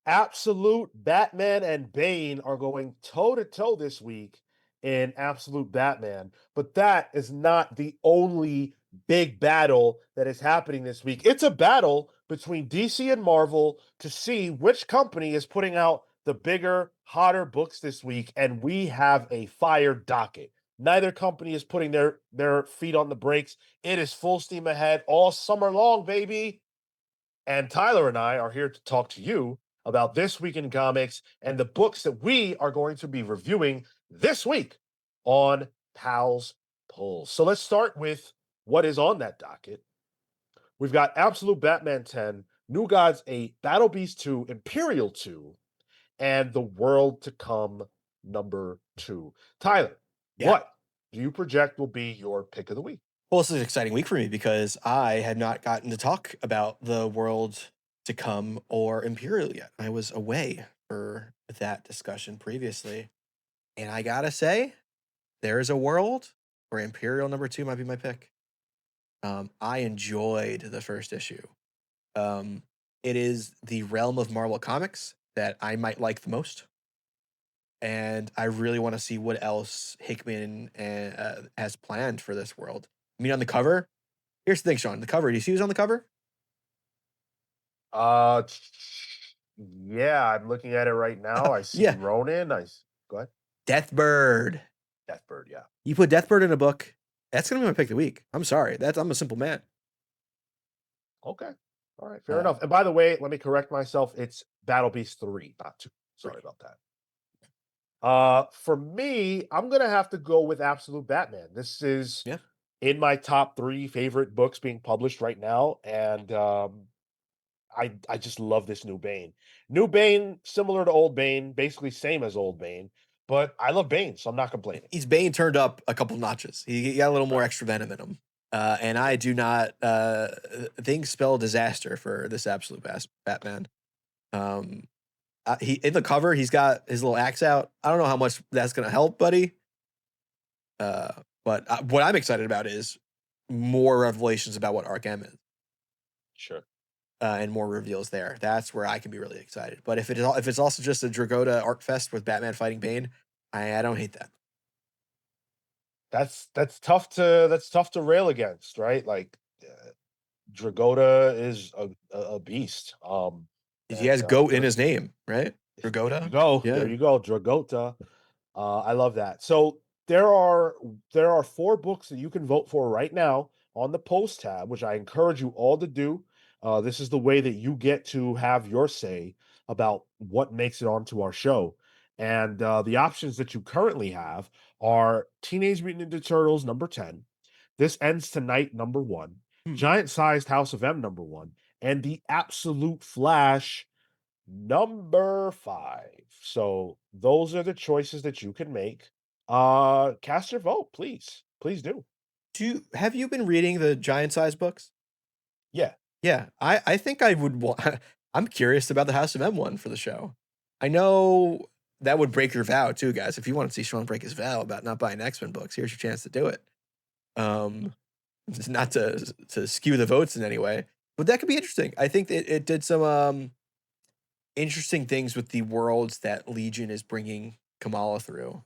Absolute Batman and Bane are going toe to toe this week in Absolute Batman, but that is not the only big battle that is happening this week. It's a battle between DC and Marvel to see which company is putting out the bigger, hotter books this week, and we have a fire docket. Neither company is putting their feet on the brakes. It is full steam ahead all summer long, baby. And Tyler and I are here to talk to you about This Week in Comics and the books that we are going to be reviewing this week on Pal's Pulls. So let's start with what is on that docket. We've got Absolute Batman 10, New Gods 8, Battle Beast 2, Imperial 2, and The World to Come number 2. Tyler, Yeah. what do you project will be your pick of the week? Well, this is an exciting week for me because I had not gotten to talk about the world to come or Imperial yet. I was away for that discussion previously. And I gotta say, there is a world where Imperial number 2 might be my pick. I enjoyed the first issue. Um, it is the realm of Marvel Comics that I might like the most. And I really want to see what else Hickman has planned for this world. I mean, on the cover, here's the thing, Sean. The cover. Do you see who's on the cover? Uh, yeah, I'm looking at it right now. I see Yeah, Ronin. Go ahead. Deathbird. Deathbird, yeah. You put Deathbird in a book. That's gonna be my pick of the week. I'm sorry. I'm a simple man. Okay. All right, fair Uh, enough. And by the way, let me correct myself. It's Battle Beast 3, not 2. Sorry Three. about that. For me, I'm gonna have to go with Absolute Batman. This is Yeah. in my top 3 favorite books being published right now, and I just love this new Bane. New Bane, similar to old Bane, basically same as old Bane, but I love Bane, so I'm not complaining. He's Bane turned up a couple notches. He got a little more Right. extra venom in him. And Yeah. I do not things spell disaster for this absolute Batman. Um, he in the cover, he's got his little axe out. I don't know how much that's gonna help, buddy. But what I'm excited about is more revelations about what Arkham is, Sure. and more reveals there. That's where I can be really excited. But if it's also just a Dragoda Arc Fest with Batman fighting Bane, I don't hate that. That's tough to rail against, right? Like, Dragoda is a beast, He and, has goat in there's his name, right? there Dragoda. there Yeah. you go, Dragota. I love that. So there are 4 books that you can vote for right now on the post tab, which I encourage you all to do. This is the way that you get to have your say about what makes it onto our show. And the options that you currently have are Teenage Mutant Ninja Turtles number 10, This Ends Tonight number 1, Hmm. Giant Sized House of M number 1, and The Absolute Flash number 5. So those are the choices that you can make. Cast your vote, please. Please do. Have you been reading the giant size books? Yeah. Yeah, I think I would want. I'm curious about the House of M one for the show. I know that would break your vow too, guys. If you want to see Sean break his vow about not buying X Men books, here's your chance to do it. Um, it's not to skew the votes in any way, but that could be interesting. I think it did some interesting things with the worlds that Legion is bringing Kamala through.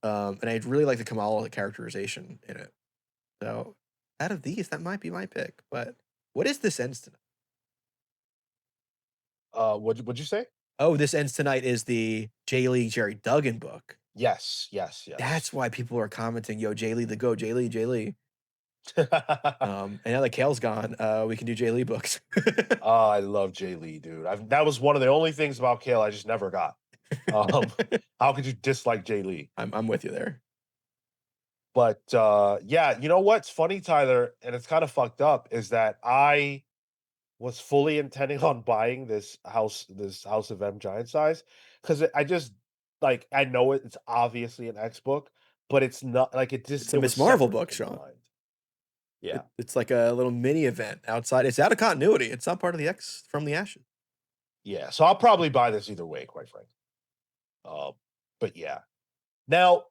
And I'd really like the Kamala characterization in it. So out of these, that might be my pick. But what is This Ends Tonight? What'd you say? Oh, This Ends Tonight is the Jay Lee Jerry Duggan book. Yes, yes, That's yes. why people are commenting, "Yo, Jay Lee the go, Jay Lee, Jay Lee." And now that Kale's gone, we can do Jay Lee books. Oh, I love Jay Lee, dude. That was one of the only things about Kale I just never got. Um, how could you dislike Jay Lee? I'm with you there. But yeah, you know what's funny, Tyler, and it's kind of fucked up, is that I was fully intending on buying this House of M giant size, because I just like, I know it's obviously an X book, but it's not like It's a it was Miss Marvel separate book, in my Sean. mind. Yeah. It's like a little mini event outside. It's out of continuity. It's not part of the X from the Ashes. Yeah, so I'll probably buy this either way, quite frankly. Um, but yeah. Now,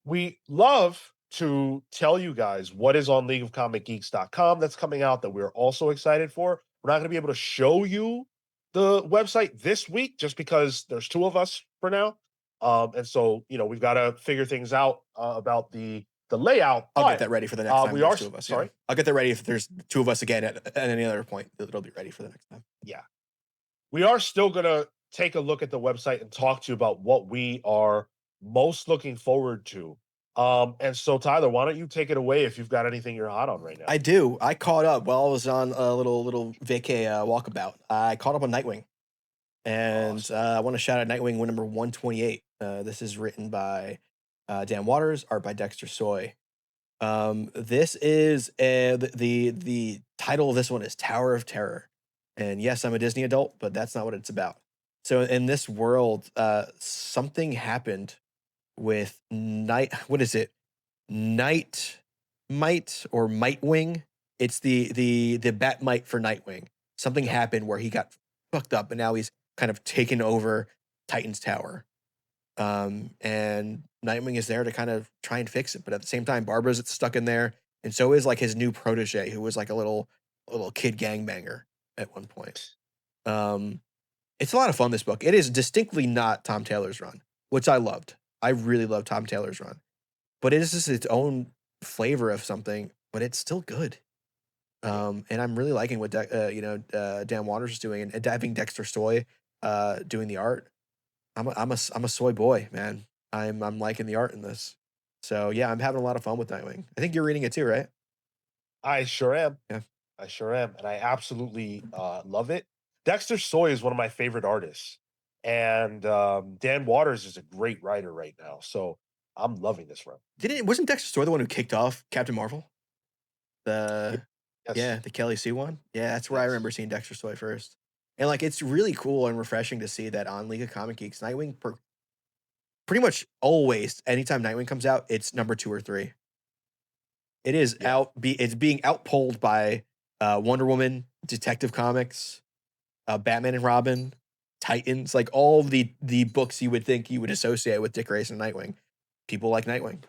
we love to tell you guys what is on leagueofcomicgeeks.com that's coming out that we're also excited for. We're not gonna be able to show you the website this week just because there's two of us for now. And so, we've got to figure things out about the layout. I'll get But that ready for the next time we are there's two of us. Yeah, sorry. I'll get that ready if there's two of us again at any other point. It'll be ready for the next time. Yeah, we are still gonna take a look at the website and talk to you about what we are most looking forward to. And so Tyler, why don't you take it away if you've got anything you're hot on right now? I do. I caught up while I was on a little vacay walkabout. I caught up on Nightwing, and Awesome. I want to shout out Nightwing one number 128. This is written by Dan Waters, art by Dexter Soy. This is the title of this one is Tower of Terror, and yes, I'm a Disney adult, but that's not what it's about. So in this world, something happened with night. What is it? Night Might or Mightwing. It's the Batmite for Nightwing. Something Yep. happened where he got fucked up, and now he's kind of taken over Titan's Tower. And Nightwing is there to kind of try and fix it, but at the same time, Barbara's stuck in there, and so is like his new protege, who was like a little kid gangbanger at one point. Um, it's a lot of fun. This book. It is distinctly not Tom Taylor's run, which I loved. I really love Tom Taylor's run, but it is just its own flavor of something. But it's still good. Yeah. And I'm really liking what Dan Waters is doing, and having Dexter Soy doing the art. I'm a soy boy, man. I'm liking the art in this. So yeah, I'm having a lot of fun with Nightwing. I think you're reading it too, right? I sure am. Yeah. I sure am, and I absolutely love it. Dexter Soy is one of my favorite artists, and Dan Waters is a great writer right now. So I'm loving this run. Wasn't Dexter Soy the one who kicked off Captain Marvel? Ye- The Yes, Yeah, the Kelly Sue one. Yeah, that's where I yes, remember seeing Dexter Soy first. And like it's really cool and refreshing to see that on League of Comic Geeks, Nightwing pretty much always anytime Nightwing comes out, it's number 2 or 3. It is yeah. it's being outpolled by Wonder Woman, Detective Comics, Batman and Robin, Titans, like all of the books you would think you would associate with Dick Grayson and Nightwing. People like Nightwing.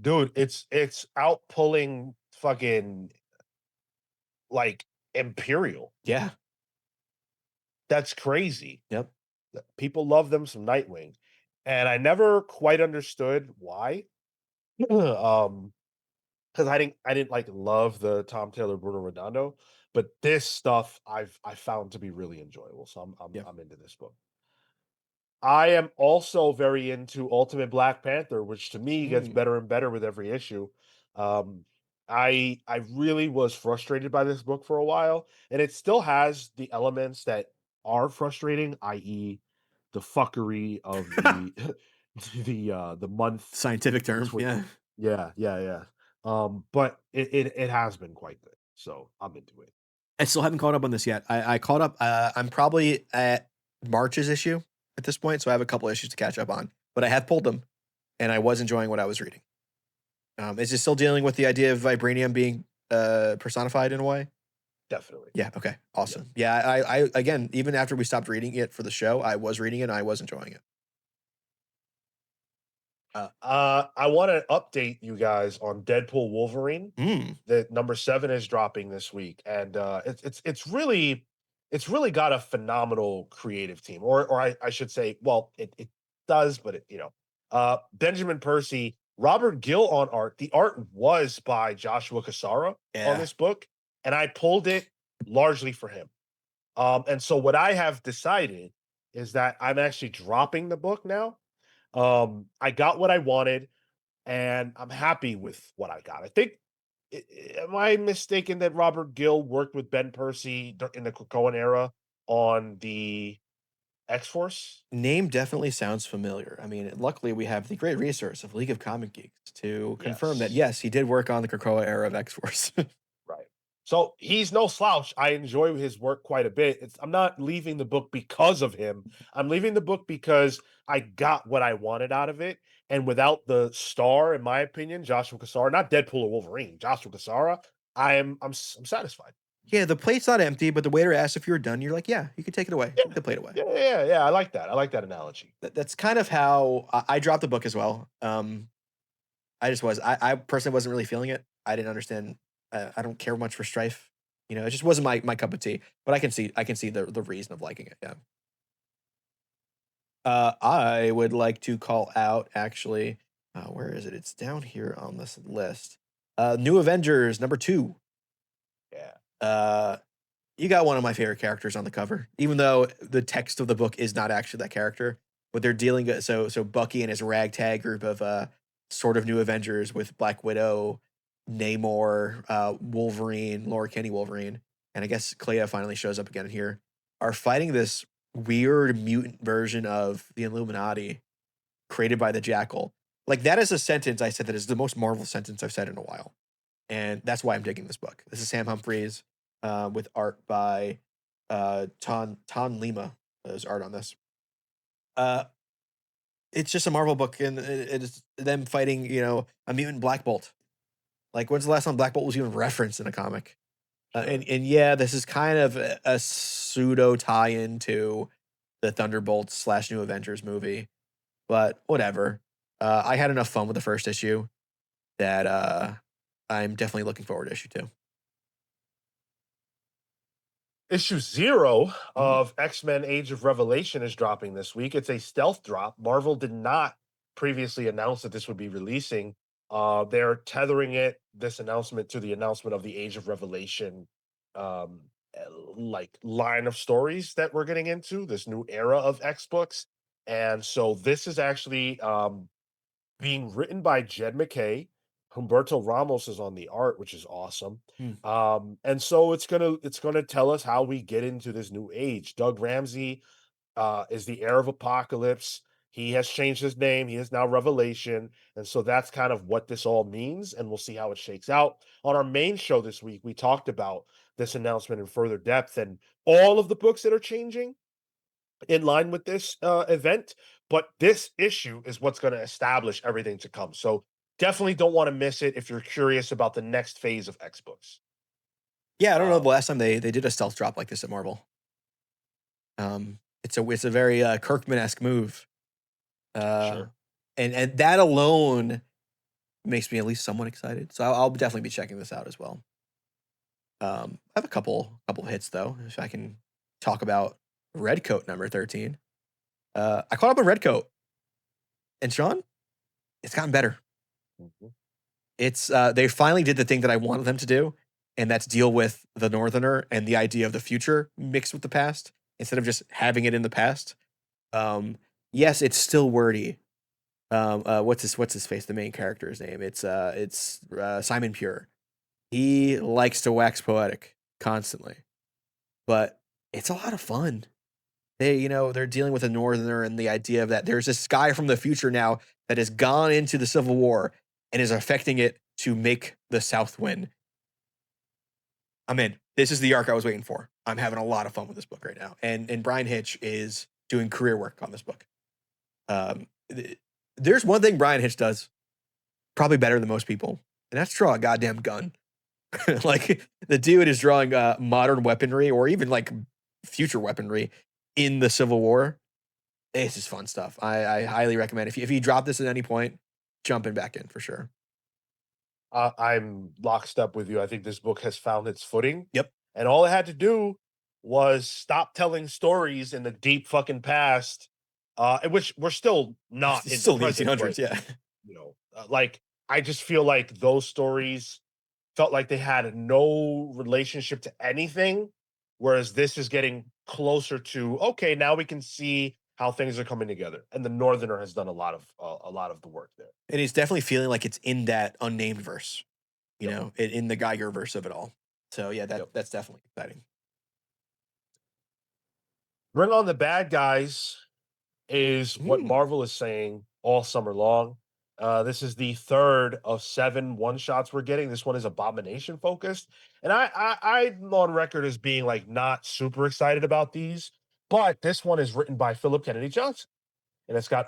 Dude, it's out pulling fucking like Imperial. Yeah. That's crazy. Yep. People love them some Nightwing, and I never quite understood why. um, because I didn't like love the Tom Taylor Bruno Redondo, but this stuff I found to be really enjoyable. So Yep. I'm into this book. I am also very into Ultimate Black Panther, which to me gets Mm. better and better with every issue. Um, I really was frustrated by this book for a while, and it still has the elements that are frustrating, i.e., the fuckery of the the month Scientific term. between. Yeah. Yeah, yeah, yeah. But it has been quite good, so I'm into it. I still haven't caught up on this yet. I caught up. I'm probably at March's issue at this point, so I have a couple issues to catch up on. But I have pulled them, and I was enjoying what I was reading. Is it still dealing with the idea of vibranium being personified in a way? Definitely. Yeah. Okay. Yeah. Awesome. Yeah. I again, even after we stopped reading it for the show, I was reading it and I was enjoying it. I want to update you guys on Deadpool Wolverine. Mm, That number 7 is dropping this week, and it's really got a phenomenal creative team, or I should say, well, it does, but Benjamin Percy, Robert Gill on art. The art was by Joshua Cassara on yeah. this book, and I pulled it largely for him. And so what I have decided is that I'm actually dropping the book now. I got what I wanted, and I'm happy with what I got. I think am I mistaken that Robert Gill worked with Ben Percy in the Krakoan era on the X-Force? Name definitely sounds familiar. I mean, luckily we have the great resource of League of Comic Geeks to confirm that Yes. yes, he did work on the Krakoa era of X Force. Right. So he's no slouch. I enjoy his work quite a bit. I'm not leaving the book because of him. I'm leaving the book because I got what I wanted out of it. And without the star, in my opinion, Joshua Cassara, not Deadpool or Wolverine, Joshua Cassara, I'm satisfied. Yeah, the plate's not empty, but the waiter asks if you're done. You're like, yeah, you can take it away. Yeah. Take the plate away. Yeah, yeah, yeah. I like that. I like that analogy. That's kind of how I dropped the book as well. I just was. I personally wasn't really feeling it. I didn't understand. I don't care much for Strife. It just wasn't my cup of tea, but I can see the reason of liking it, yeah. I would like to call out actually, where is it? It's down here on this list. New Avengers number 2. Yeah. Uh, you got one of my favorite characters on the cover, even though the text of the book is not actually that character. But they're so Bucky and his ragtag group of sort of new Avengers with Black Widow, Namor, Wolverine, Laura Kinney Wolverine, and I guess Clea finally shows up again here, are fighting this weird mutant version of the Illuminati created by the Jackal. Like that is a sentence I said that is the most Marvel sentence I've said in a while, and that's why I'm digging this book. This is Sam Humphries, with art by Ton Lima. Is art on this. Uh, it's just a Marvel book, and it's them fighting, a mutant Black Bolt. Like, when's the last time Black Bolt was even referenced in a comic? Sure. And yeah, this is kind of a pseudo tie-in to the Thunderbolts slash New Avengers movie, but whatever. I had enough fun with the first issue that I'm definitely looking forward to issue 2. Issue 0 Mm, of X-Men Age of Revelation is dropping this week. It's a stealth drop. Marvel did not previously announce that this would be releasing. They're tethering this announcement to the announcement of the Age of Revelation um like line of stories that we're getting into, this new era of X books. And so this is actually being written by Jed McKay. Humberto Ramos is on the art, which is awesome. mm. And so it's gonna tell us how we get into this new age. Doug Ramsey is the heir of Apocalypse. He has changed his name. He is now Revelation. And so that's kind of what this all means. And we'll see how it shakes out. On our main show this week, we talked about this announcement in further depth and all of the books that are changing in line with this event. But this issue is what's going to establish everything to come. So definitely don't want to miss it if you're curious about the next phase of X books. Yeah, I don't know the Um, last time they did a stealth drop like this at Marvel. It's a very Kirkman-esque move. Uh, sure. and that alone makes me at least somewhat excited. So I'll definitely be checking this out as well. I have a couple hits though, if I can talk about Redcoat number 13. I caught up on Redcoat, and Sean, it's gotten better. Mhm. It's they finally did the thing that I wanted them to do, and that's deal with the Northerner and the idea of the future mixed with the past instead of just having it in the past. Um, yes, it's still wordy. What's his face? The main character's name. It's Simon Pure. He likes to wax poetic constantly, but it's a lot of fun. They're dealing with a northerner and the idea of that there's this guy from the future now that has gone into the Civil War and is affecting it to make the South win. I'm in. This is the arc I was waiting for. I'm having a lot of fun with this book right now, and Brian Hitch is doing career work on this book. There's one thing Brian Hitch does probably better than most people, and that's draw a goddamn gun. Like the dude is drawing modern weaponry or even like future weaponry in the Civil War. It's just fun stuff. I highly recommend if you drop this at any point, jumping back in for sure. I'm lockstep with you. I think this book has found its footing, Yep. and all it had to do was stop telling stories in the deep fucking past, in which we're still not It's in the still the present, but 1800s. Yeah. like I just feel like those stories felt like they had no relationship to anything, whereas this is getting closer to okay, now we can see how things are coming together, and the Northerner has done a lot of the work there. And it's definitely feeling like it's in that unnamed verse, Yep, in the Geiger verse of it all. So yeah, yep. that's definitely exciting. Bring on the bad guys is what Mm. Marvel is saying all summer long. This is the third of 7 one-shots we're getting. This one is Abomination focused, and I'm on record as being, like, not super excited about these, but this one is written by Philip Kennedy Johnson, and it's got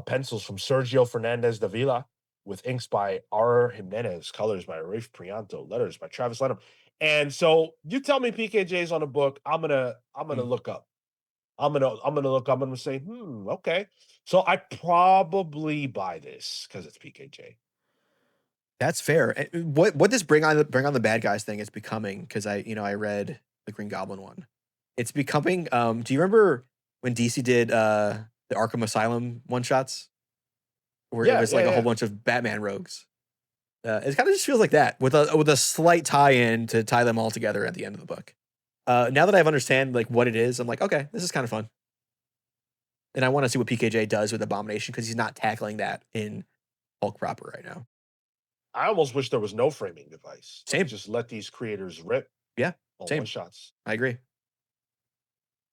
pencils from Sergio Fernandez Davila with inks by R. Jimenez, colors by Rafe Prianto, letters by Travis Lenham, and so you tell me PKJ's on a book, I'm gonna Mm. look up. I'm gonna say, okay. So I probably buy this because it's PKJ. That's fair. What this bring on the bad guys thing is becoming, because I read the Green Goblin one. It's becoming. Do you remember when DC did the Arkham Asylum one shots, where it Yeah, was yeah, like a whole yeah. bunch of Batman rogues? It kind of just feels like that, with a slight tie-in to tie them all together at the end of the book. Now that I understand like what it is, I'm like, okay, this is kind of fun, and I want to see what PKJ does with Abomination, because he's not tackling that in Hulk proper right now. I almost wish there was no framing device. Like, Same, just let these creators rip yeah, on one same. shots. I agree.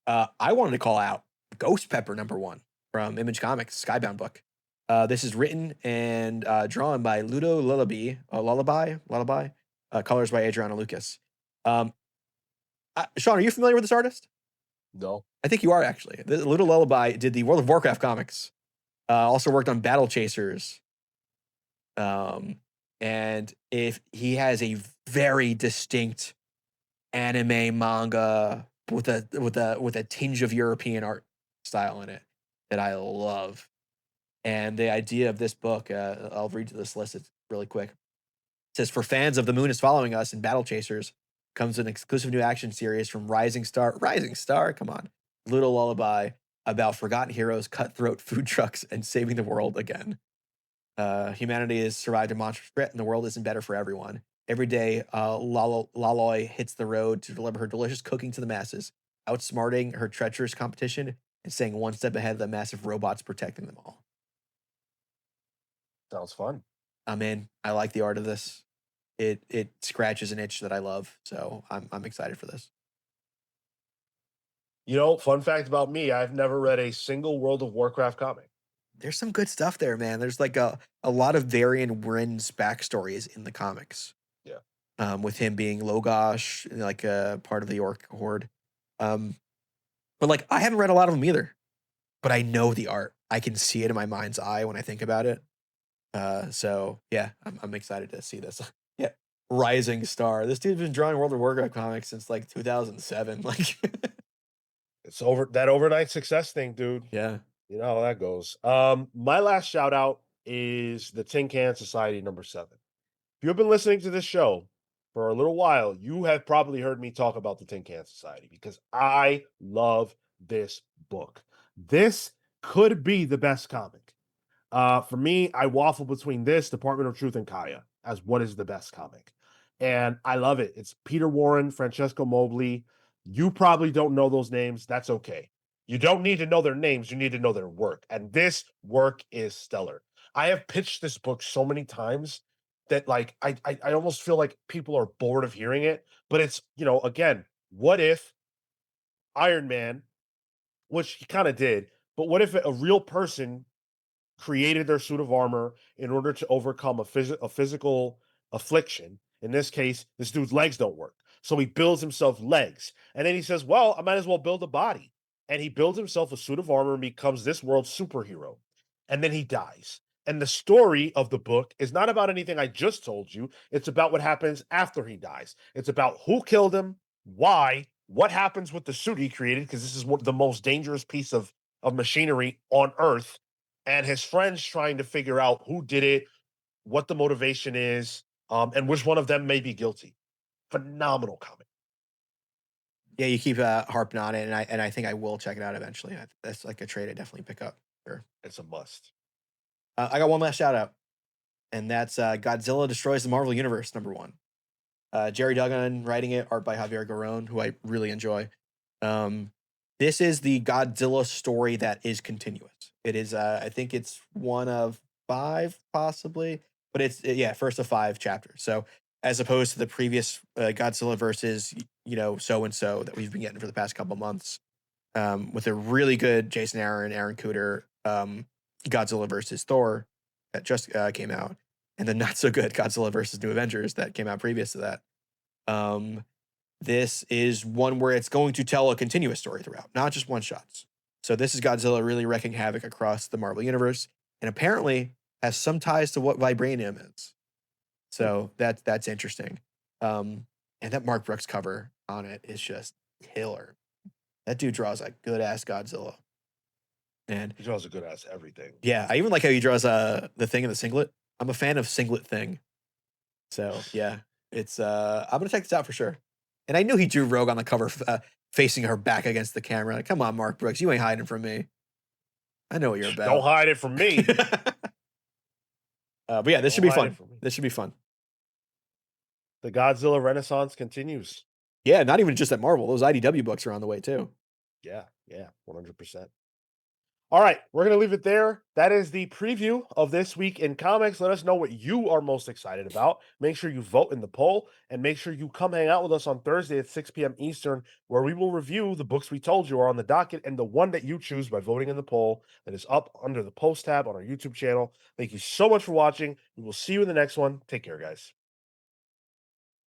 I wanted to call out Ghost Pepper #1 from Image Comics Skybound book. This is written and drawn by Ludo Lullaby, colors by Adriano Lucas. Um, Sean, are you familiar with this artist? No. I think you are, actually. Ludo Lullaby did the World of Warcraft comics. Also worked on Battle Chasers. And if he has a very distinct anime manga with a tinge of European art style in it that I love. And the idea of this book, I'll read you this list. It's really quick. It says, for fans of The Moon is Following Us and Battle Chasers comes an exclusive new action series from Rising Star, come on, Little Lullaby, about forgotten heroes, cutthroat food trucks, and saving the world again. Humanity has survived a monstrous threat, and the world isn't better for everyone. Every day, Laloy hits the road to deliver her delicious cooking to the masses, outsmarting her treacherous competition and staying one step ahead of the massive robots protecting them all. Sounds fun. I'm in. I like the art of this. It scratches an itch that I love, so I'm excited for this. Fun fact about me, I've never read a single World of Warcraft comic. There's some good stuff there, man. There's like a lot of Varian Wryn's backstories in the comics. Yeah. With him being Logosh, like a part of the Orc horde. Um, but like I haven't read a lot of them either, but I know the art. I can see it in my mind's eye when I think about it. So yeah, I'm excited to see this. Yeah, Rising Star. This dude's been drawing World of Warcraft comics since like 2007. Like, It's over that overnight success thing, dude. yeah, You know how that goes. My last shout out is the Tin Can Society #7. If you've been listening to this show for a little while, you have probably heard me talk about the Tin Can Society because I love this book. This could be the best comic. For me, I waffle between this, Department of Truth, and Kaya as what is the best comic. And I love it. It's Peter Warren, Francesco Mobley. You probably don't know those names. That's okay. You don't need to know their names. You need to know their work. And this work is stellar. I have pitched this book so many times that like I almost feel like people are bored of hearing it. But it's, again, what if Iron Man, which he kind of did, but what if a real person created their suit of armor in order to overcome a physical affliction. In this case, this dude's legs don't work. So he builds himself legs. And then he says, well, I might as well build a body. And he builds himself a suit of armor and becomes this world's superhero. And then he dies. And the story of the book is not about anything I just told you. It's about what happens after he dies. It's about who killed him, why, what happens with the suit he created, because this is the most dangerous piece of machinery on Earth, and his friends trying to figure out who did it, what the motivation is, and which one of them may be guilty. Phenomenal comic. yeah. You keep harping on it, and I think I will check it out eventually. That's like a trade I definitely pick up. Sure. It's a must. I got one last shout out, and that's Godzilla Destroys the Marvel Universe #1. Jerry Duggan writing it, art by Javier Garron, who I really enjoy. This is the Godzilla story that is continuous. It is, I think it's one of 5, possibly, but it's yeah, first of 5 chapters. So as opposed to the previous Godzilla versus so and so that we've been getting for the past couple months, with a really good Jason Aaron Cooter Godzilla versus Thor that just came out, and the not so good Godzilla versus New Avengers that came out previous to that. This is one where it's going to tell a continuous story throughout, not just one shots. So this is Godzilla really wreaking havoc across the Marvel universe, and apparently has some ties to what vibranium is. So that's interesting. And that Mark Brooks cover on it is just killer. That dude draws a good ass Godzilla. And He draws a good ass everything. yeah, I even like how he draws the thing in the singlet. I'm a fan of singlet thing. So yeah, it's I'm gonna check this out for sure. And I knew he drew Rogue on the cover, facing her back against the camera. Come on, Mark Brooks, you ain't hiding from me. I know what you're Don't about. hide it from me. But yeah, this should Don't be hide it fun. from me. This should be fun. The Godzilla Renaissance continues. Yeah, not even just at Marvel. Those IDW books are on the way too. Yeah, 100%. All right, we're going to leave it there. That is the preview of this week in comics. Let us know what you are most excited about. Make sure you vote in the poll and make sure you come hang out with us on Thursday at 6 p.m. Eastern, where we will review the books we told you are on the docket and the one that you choose by voting in the poll that is up under the post tab on our YouTube channel. Thank you so much for watching. We will see you in the next one. Take care, guys.